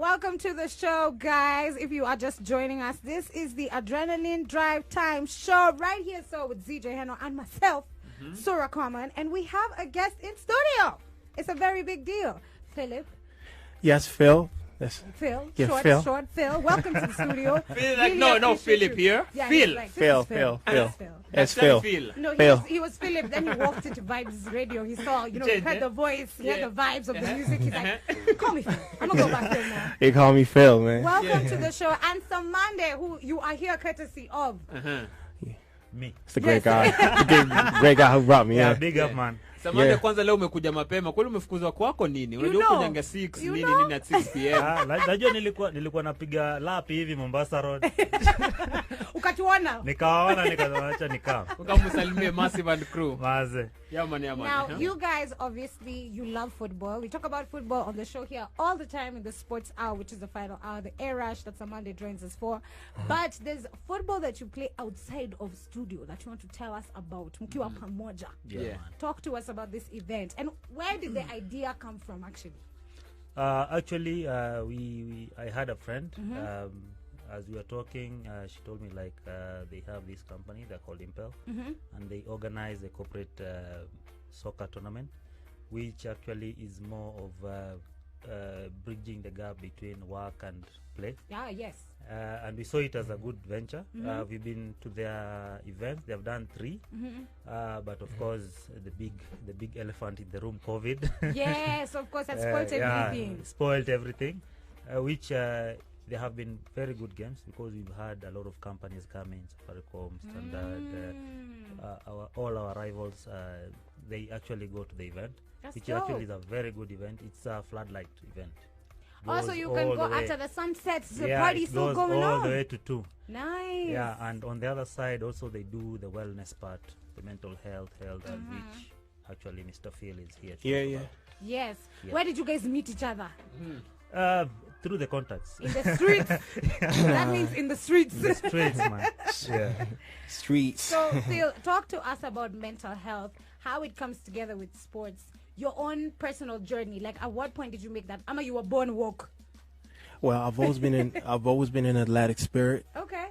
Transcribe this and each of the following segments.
Welcome to the show, guys. If you are just joining us, this is the Adrenaline Drive Time show right here. So with ZJ Heno and myself, Sura Common, and we have a guest in studio. It's a very big deal. Philip. Yes, Phil. Phil. Yeah, Short Phil. Welcome to the studio. Phil, like, no, Philip here. Yeah, Phil. like, Phil. Yes, Phil. No, Phil. He was Philip. Then he walked into Vybez radio. He saw, he heard the voice, he heard the vibes of the music. He's like, call me Phil. I'm going to go back there now. They call me Phil, man. Welcome to the show. And Samande, who you are here courtesy of. Me. It's the great guy. The great guy who brought me. Yeah, big up, man. Samahani, kwanza leo umekuja mapema. Kwani umefukuzwa kwako nini? Unajua kunyanga 6 nini at 6 p.m. Najua nilikuwa napiga lapi hivi Mombasa Road. Ukatuona. Nikaona nikaacha nikaa. Ukamsalimie Massive and crew. Maze. Yeah, man. Now, you guys, obviously, you love football. We talk about football on the show here all the time in the sports hour, which is the final hour, the air rush that Samande joins us for. But there's football that you play outside of studio that you want to tell us about. Mkiwa pamoja. Yeah. Talk to us about this event. And where did the idea come from, actually? Actually, I had a friend. As we were talking, she told me like they have this company, they're called Impel, and they organize a corporate soccer tournament, which actually is more of bridging the gap between work and play. Yeah, yes. And we saw it as a good venture. We've been to their events. They have done 3, but of course the big elephant in the room, COVID. Yes, of course, that spoiled everything. Yeah, spoiled everything, which they have been very good games because we've had a lot of companies coming, Safaricom, Standard, all our rivals. They actually go to the event, which actually is a very good event. It's a floodlight event. Also, you can go after the sunset. The party still going all on. the way to 2. Nice. Yeah, and on the other side also they do the wellness part, the mental health, which actually Mr. Phil is here. Yeah. Yes. Yeah. Where did you guys meet each other? Through the contacts. In the streets. That means in the streets. In the streets, man. Yeah. Streets. So, Phil, talk to us about mental health, how it comes together with sports, your own personal journey. Like, at what point did you make that? Ama, you were born woke. Well, I've always been an athletic spirit. Okay.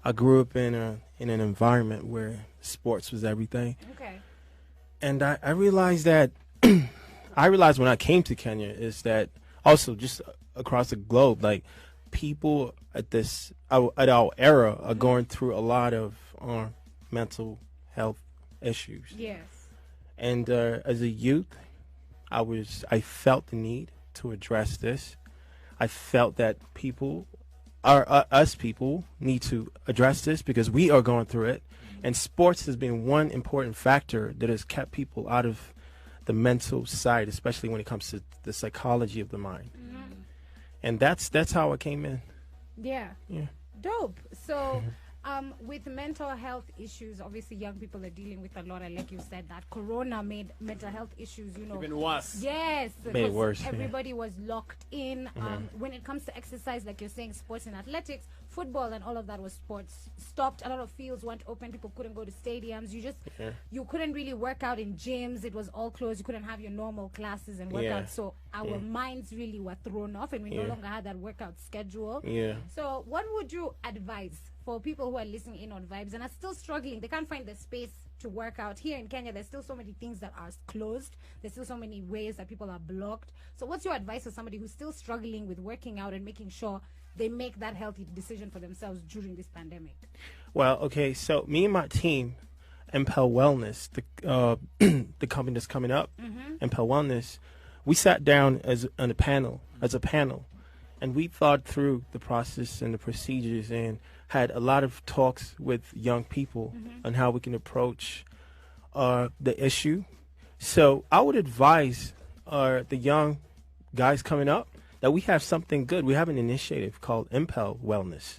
I grew up in an environment where sports was everything. Okay. And I realized that when I came to Kenya is that also just across the globe, like people at our era are going through a lot of mental health issues. Yes. And as a youth, I felt the need to address this. I felt that us people need to address this because we are going through it. And sports has been one important factor that has kept people out of the mental side, especially when it comes to the psychology of the mind. And that's how I came in. Yeah. Dope. So with mental health issues, obviously young people are dealing with a lot, and like you said, that Corona made mental health issues, even worse. Yes. Made it worse. Everybody was locked in. When it comes to exercise, like you're saying, sports and athletics, football and all of that was sports stopped. A lot of fields weren't open. People couldn't go to stadiums. You couldn't really work out in gyms. It was all closed. You couldn't have your normal classes and workouts. So our minds really were thrown off, and we no longer had that workout schedule. Yeah. So what would you advise for people who are listening in on Vybez and are still struggling? They can't find the space to work out. Here in Kenya, there's still so many things that are closed. There's still so many ways that people are blocked. So what's your advice for somebody who's still struggling with working out and making sure they make that healthy decision for themselves during this pandemic? Well, okay, so me and my team, Impel Wellness, the company that's coming up, Impel Wellness, we sat down as a panel, and we thought through the process and the procedures and had a lot of talks with young people on how we can approach the issue. So I would advise the young guys coming up that we have something good. We have an initiative called Impel Wellness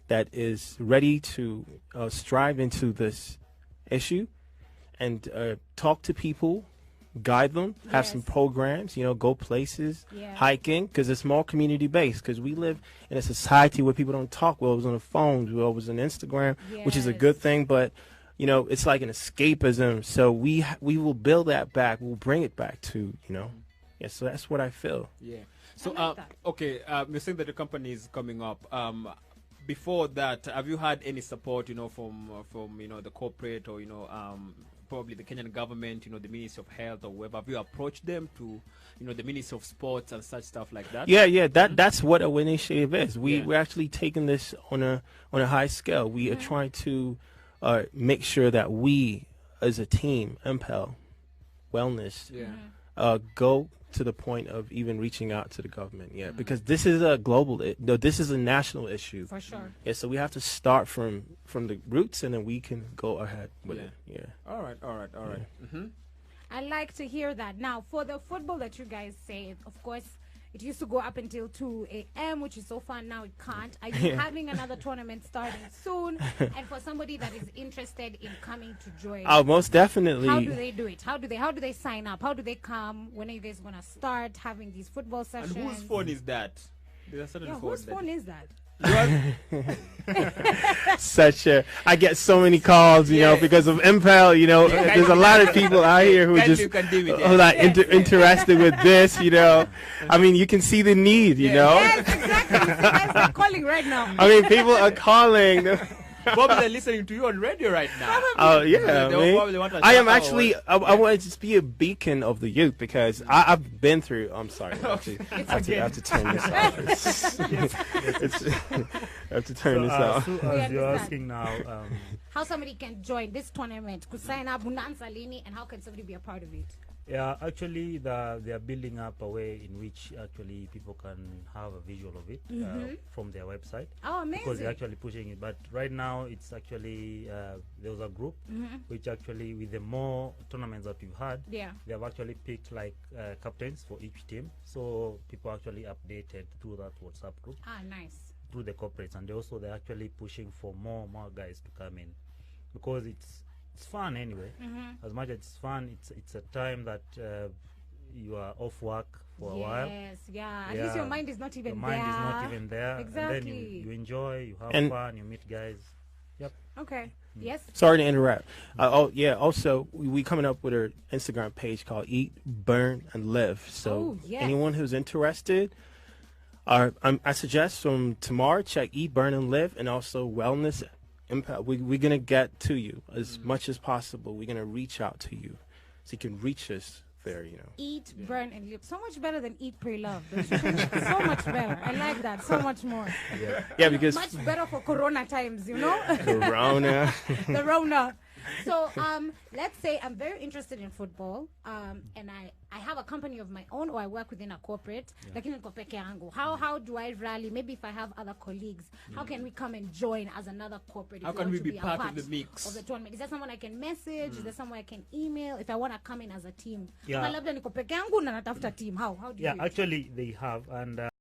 that is ready to strive into this issue and talk to people, guide them, have some programs, go places, hiking, because it's more community-based, because we live in a society where people don't talk. Well, it was on the phones, well, it was on Instagram, which is a good thing, but, it's like an escapism. So we will build that back. We'll bring it back to, Yeah, so that's what I feel. Yeah. So, I like that. okay, you're saying that the company is coming up. Before that, have you had any support, from the corporate or probably the Kenyan government, the Ministry of Health or whoever? Have you approached them to, the Ministry of Sports and such stuff like that? Yeah. That's what our initiative is. We're actually taking this on a high scale. We are trying to make sure that we, as a team, MPEL, Wellness, go to the point of even reaching out to the government. Yeah, because this is a this is a national issue. For sure. Yeah, so we have to start from the roots, and then we can go ahead with it. Yeah. All right. Mm-hmm. I like to hear that. Now, for the football that you guys say, of course, it used to go up until 2 a.m., which is so fun. Now it can't. Are you having another tournament starting soon? And for somebody that is interested in coming to join, Oh, most definitely. how do they do it? How do they sign up? How do they come? When are you guys gonna start having these football sessions? And whose phone is that? There's a certain Yeah, whose phone is that? I get so many calls, because of MPEL, there's a lot of people out here who interested with this, I mean, you can see the need, Yes, exactly. You guys are calling right now. I mean, people are calling. Probably they're listening to you on radio right now. Oh, yeah. I am actually, I want to just be a beacon of the youth because I've been through, I'm sorry. I have to turn this off. I have to turn this off. So as you're asking now, how somebody can join this tournament, could sign up, Bunanza Lini, and how can somebody be a part of it? yeah, actually, they are building up a way in which actually people can have a visual of it from their website. Oh, amazing! Because they're actually pushing it. But right now, it's actually there was a group which actually, with the more tournaments that we've had, they have actually picked like captains for each team. So people actually updated through that WhatsApp group. Ah, nice. Through the corporates, and they're actually pushing for more guys to come in, because it's fun anyway. As much as it's fun, it's a time that you are off work for a while. Yes, at least your mind is not even there. Your mind is not even there. Exactly. And then you enjoy, you have fun, you meet guys. Yep. Okay. Yes. Sorry to interrupt. Also, we coming up with our Instagram page called Eat, Burn, and Live. So anyone who's interested, I suggest from tomorrow, check Eat, Burn, and Live, and also Wellness Impact. We're going to get to you as much as possible. We're going to reach out to you so you can reach us there, Eat, burn, and live. So much better than eat, pray, love. So much better. I like that so much more. Yeah, because much better for Corona times, Corona. The Rona. So let's say I'm very interested in football, and I have a company of my own, or I work within a corporate. Lakini niko peke yangu. How do I rally? Maybe if I have other colleagues, how can we come and join as another corporate? How can we be part of the mix of the tournament? Is there someone I can message? Is there someone I can email if I want to come in as a team? Yeah. Labda niko peke yangu na natafuta team. How do you do it? Actually they have, and